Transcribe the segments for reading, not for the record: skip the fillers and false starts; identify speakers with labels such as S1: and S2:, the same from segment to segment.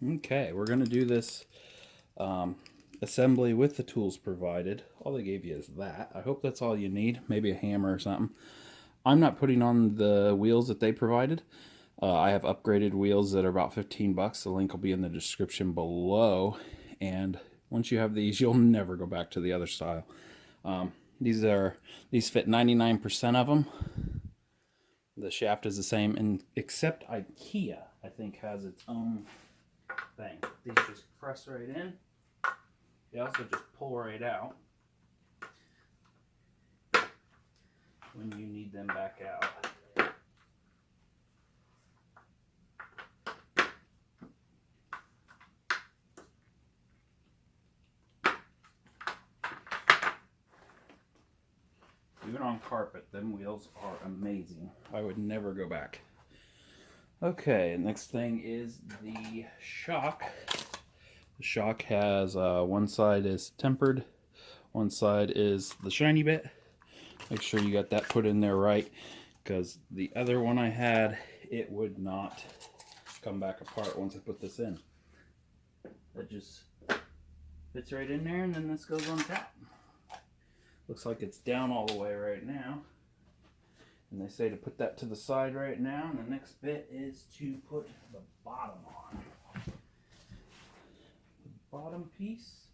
S1: Okay, we're going to do this assembly with the tools provided. All they gave you is that. I hope that's all you need. Maybe a hammer or something. I'm not putting on the wheels that they provided. I have upgraded wheels that are about 15 bucks. The link will be in the description below. And once you have these, you'll never go back to the other style. These fit 99% of them. The shaft is the same, and except IKEA, I think, has its own thing. These just press right in. They also just pull right out when you need them back out. Even on carpet, them wheels are amazing. I would never go back. Okay, next thing is the shock. The shock has one side is tempered, one side is the shiny bit. Make sure you got that put in there right, because the other one I had, it would not come back apart once I put this in. That just fits right in there, and then this goes on top. Looks like it's down all the way right now. And they say to put that to the side right now, and the next bit is to put the bottom on. The bottom piece.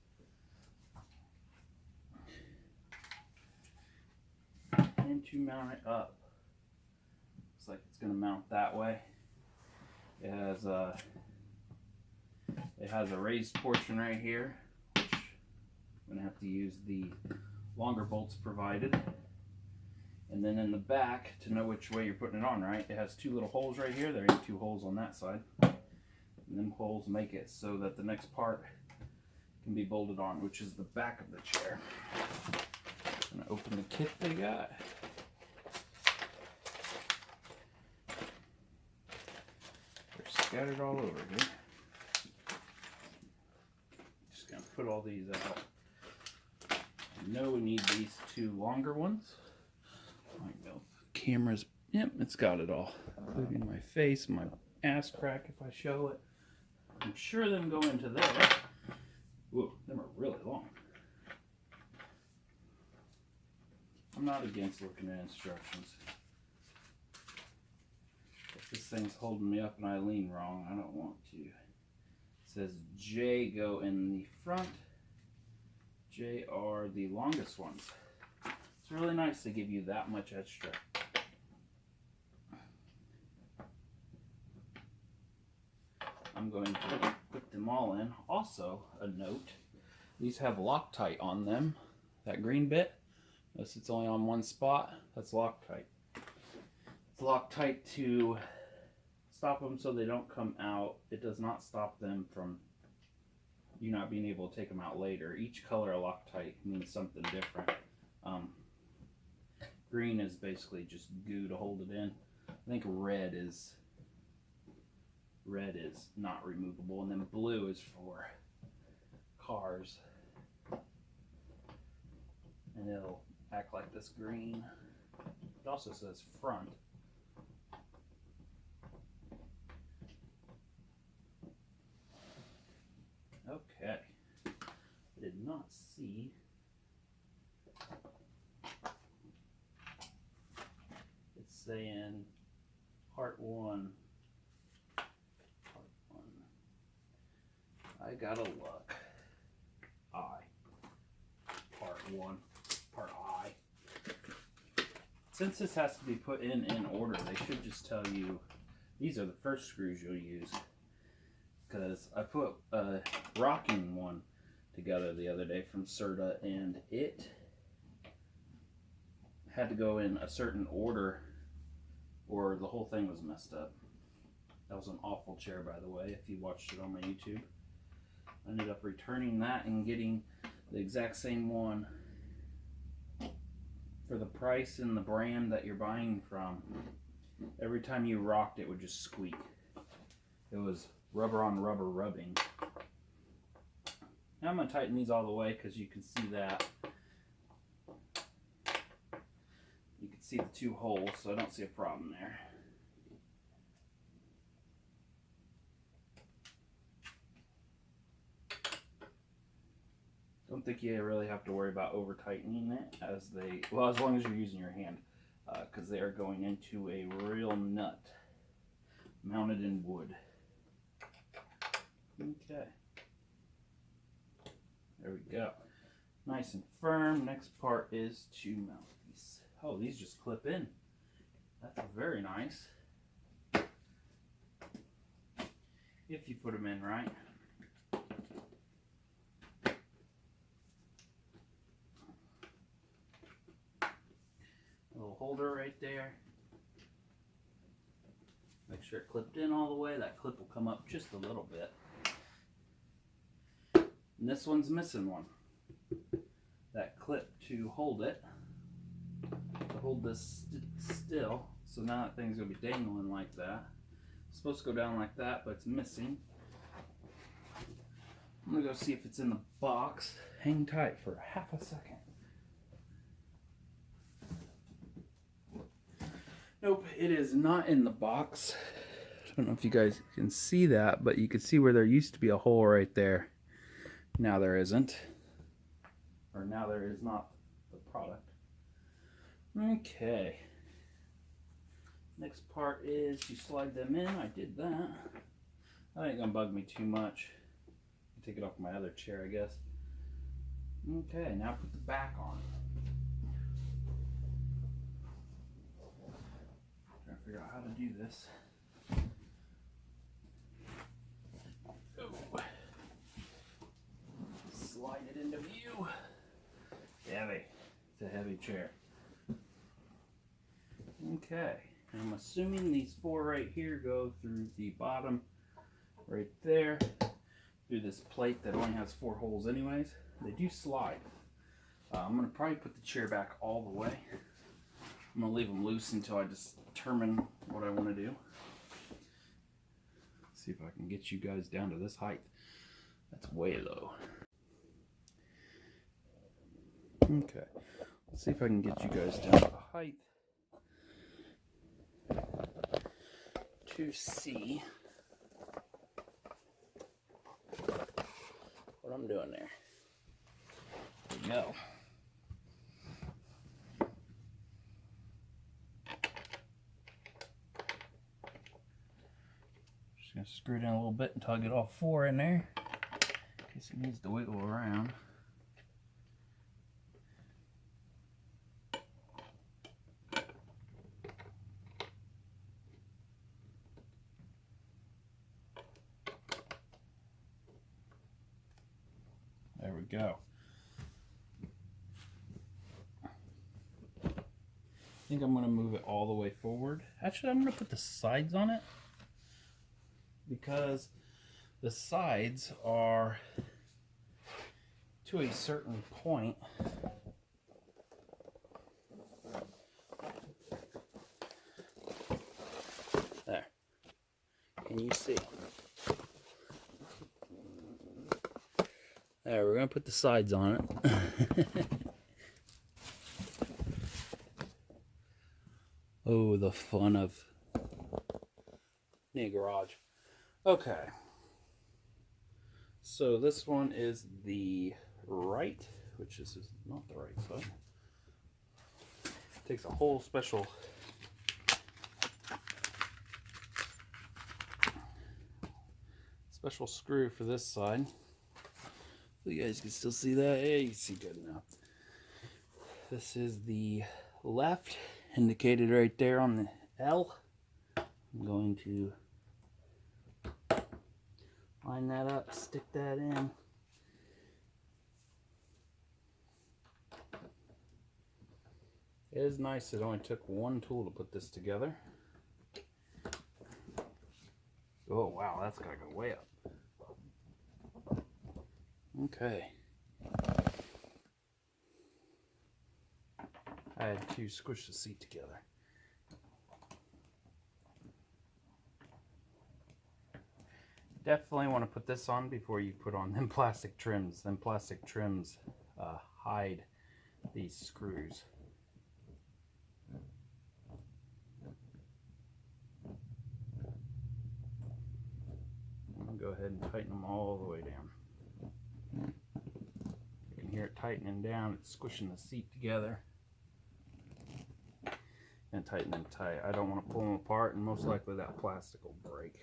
S1: And to mount it up. Looks like it's going to mount that way. It has a raised portion right here, which I'm going to have to use the longer bolts provided. And then in the back, to know which way you're putting it on, right, it has two little holes right here. There ain't two holes on that side. And them holes make it so that the next part can be bolted on, which is the back of the chair. I'm gonna open the kit they got. They're scattered all over here. Just gonna put all these out. I know we need these two longer ones. I know cameras, yep, it's got it all, including my face, my ass crack if I show it. I'm sure them go into there. Whoa, them are really long. I'm not against looking at instructions. If this thing's holding me up and I lean wrong, I don't want to. It says J go in the front. J are the longest ones. It's really nice to give you that much extra. I'm going to put them all in. Also, a note, these have Loctite on them. That green bit, notice it's only on one spot, that's Loctite. It's Loctite to stop them so they don't come out. It does not stop them from you not being able to take them out later. Each color of Loctite means something different. Green is basically just goo to hold it in. I think red is not removable, and then blue is for cars. And it'll act like this green. It also says front. Okay. I did not see saying part one. I gotta look. Part one. Part I. Since this has to be put in order, they should just tell you these are the first screws you'll use. Because I put a rocking one together the other day from Serta, and it had to go in a certain order or the whole thing was messed up. That was an awful chair, by the way, if you watched it on my YouTube. I ended up returning that and getting the exact same one for the price and the brand that you're buying from. Every time you rocked, it would just squeak. It was rubber on rubber rubbing. Now I'm going to tighten these all the way because you can see that. You can see the two holes, so I don't see a problem there. don't think you really have to worry about over tightening it as long as you're using your hand, because they are going into a real nut mounted in wood. Okay, there we go, nice and firm. Next part is to mount these. Oh, these just clip in. That's very nice if you put them in right. Little holder right there. Make sure it clipped in all the way. That clip will come up just a little bit. And this one's missing one. That clip to hold it, to hold this still. So now that thing's gonna be dangling like that. It's supposed to go down like that, but it's missing. I'm gonna go see if it's in the box. Hang tight for half a second. Nope, it is not in the box. I don't know if you guys can see that, but you can see where there used to be a hole right there. Now there isn't. Or now there is not the product. Okay. Next part is you slide them in. I did that. That ain't gonna bug me too much. Take it off my other chair, I guess. Okay, now put the back on. Figure out how to do this. Ooh. Slide it into view. Heavy. It's a heavy chair. Okay. I'm assuming these four right here go through the bottom right there, through this plate that only has 4 holes anyways. They do slide. I'm going to probably put the chair back all the way. I'm going to leave them loose until I just determine what I want to do. See if I can get you guys down to this height. That's way low. Okay, let's see if I can get you guys down to the height to see what I'm doing there. There we go. Just gonna screw it in a little bit until I get all 4 in there, in case it needs to wiggle around. There we go. I think I'm going to move it all the way forward. Actually, I'm going to put the sides on it, because the sides are to a certain point. There. Can you see? There, we're going to put the sides on it. Oh, the fun of being a garage. Okay. So this one is the right, which is not the right side. Takes a whole special screw for this side. So you guys can still see that. Yeah, you can see good enough. This is the left, indicated right there on the L. I'm going to line that up, stick that in. It is nice it only took one tool to put this together. Oh wow, that's gotta go way up. Okay. I had to squish the seat together. Definitely want to put this on before you put on them plastic trims. Them plastic trims hide these screws. I'm going to go ahead and tighten them all the way down. You can hear it tightening down. It's squishing the seat together and tighten them tight. I don't want to pull them apart, and most likely that plastic will break.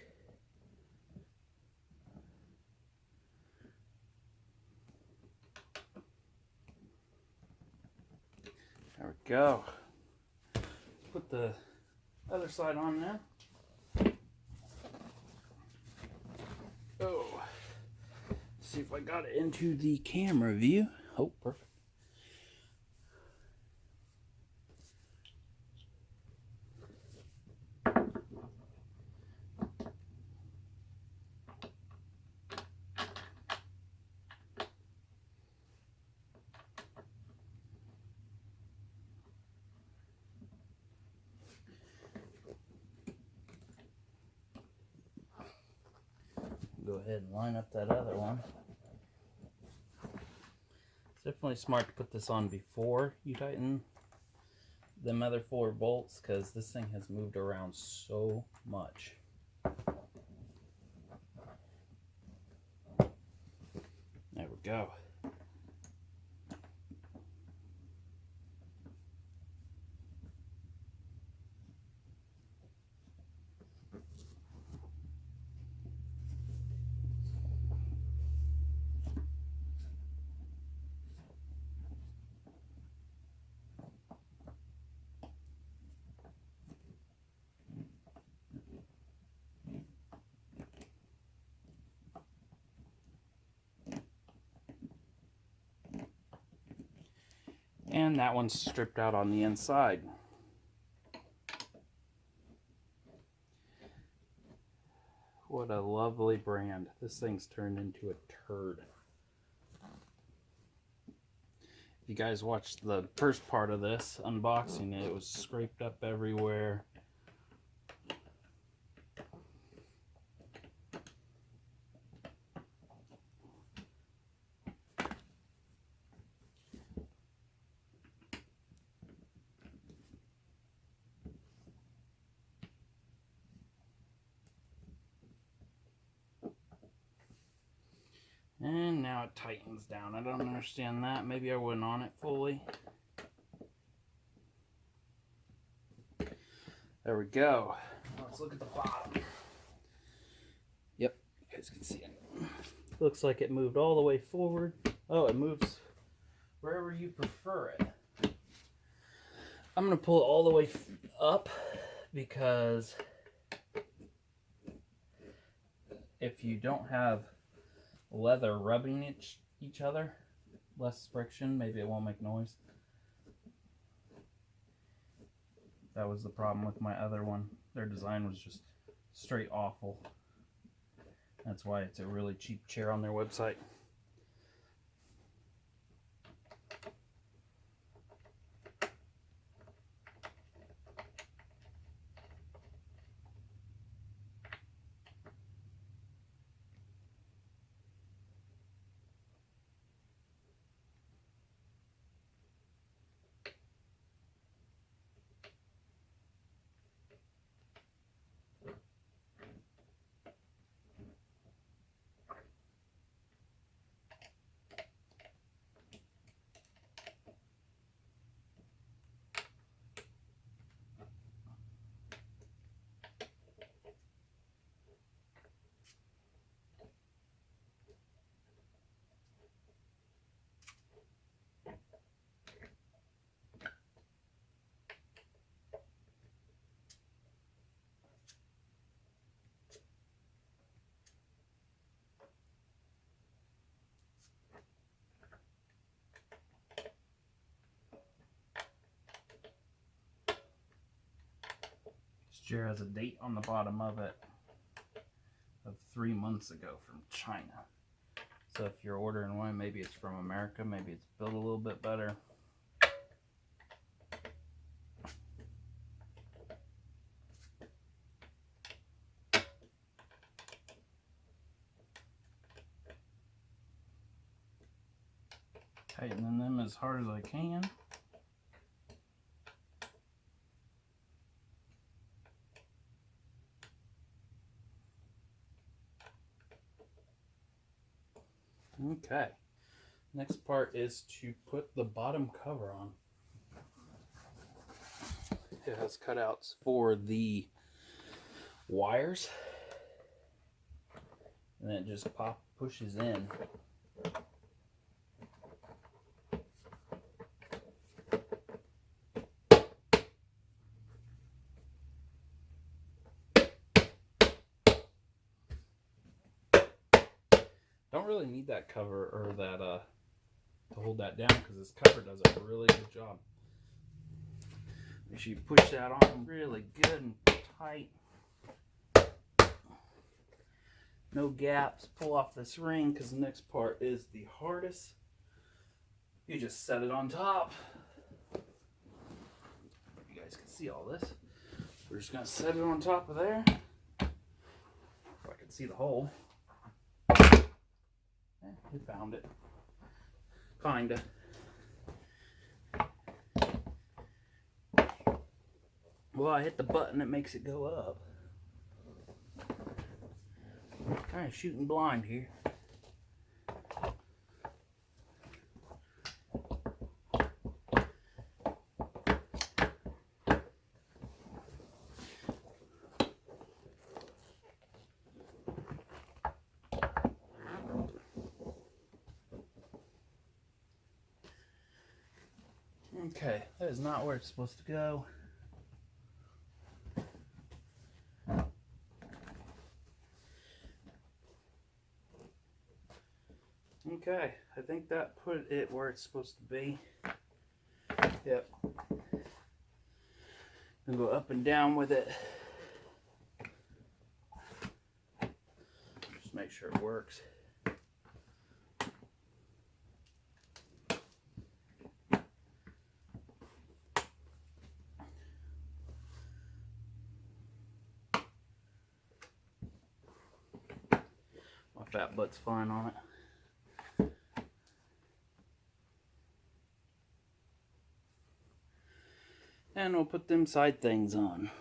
S1: There we go. Put the other side on now. Oh, see if I got it into the camera view. Oh, perfect. Go ahead and line up that other one. It's definitely smart to put this on before you tighten them other 4 bolts, because this thing has moved around so much. There we go. And that one's stripped out on the inside. What a lovely brand. This thing's turned into a turd. If you guys watched the first part of this unboxing, it was scraped up everywhere. And now it tightens down. I don't understand that. Maybe I wasn't on it fully. There we go. Let's look at the bottom. Yep, you guys can see it. Looks like it moved all the way forward. Oh, it moves wherever you prefer it. I'm going to pull it all the way up, because if you don't have leather rubbing each other, less friction, maybe it won't make noise. That was the problem with my other one. Their design was just straight awful. That's why it's a really cheap chair on their website. This chair has a date on the bottom of it of 3 months ago from China. So if you're ordering one, maybe it's from America, maybe it's built a little bit better. Tightening them as hard as I can. Okay, Next part is to put the bottom cover on. It has cutouts for the wires, and then it just pushes in. Don't really need that cover or that to hold that down, because this cover does a really good job. Make sure you push that on really good and tight. No gaps. Pull off this ring, because the next part is the hardest. You just set it on top. You guys can see all this. We're just going to set it on top of there. So I can see the hole. We found it. Kinda. Well, I hit the button that makes it go up. Kind of shooting blind here. Okay, that is not where it's supposed to go. Okay, I think that put it where it's supposed to be. Yep. And go up and down with it. Just make sure it works. My fat butt's fine on it. And we'll put them side things on.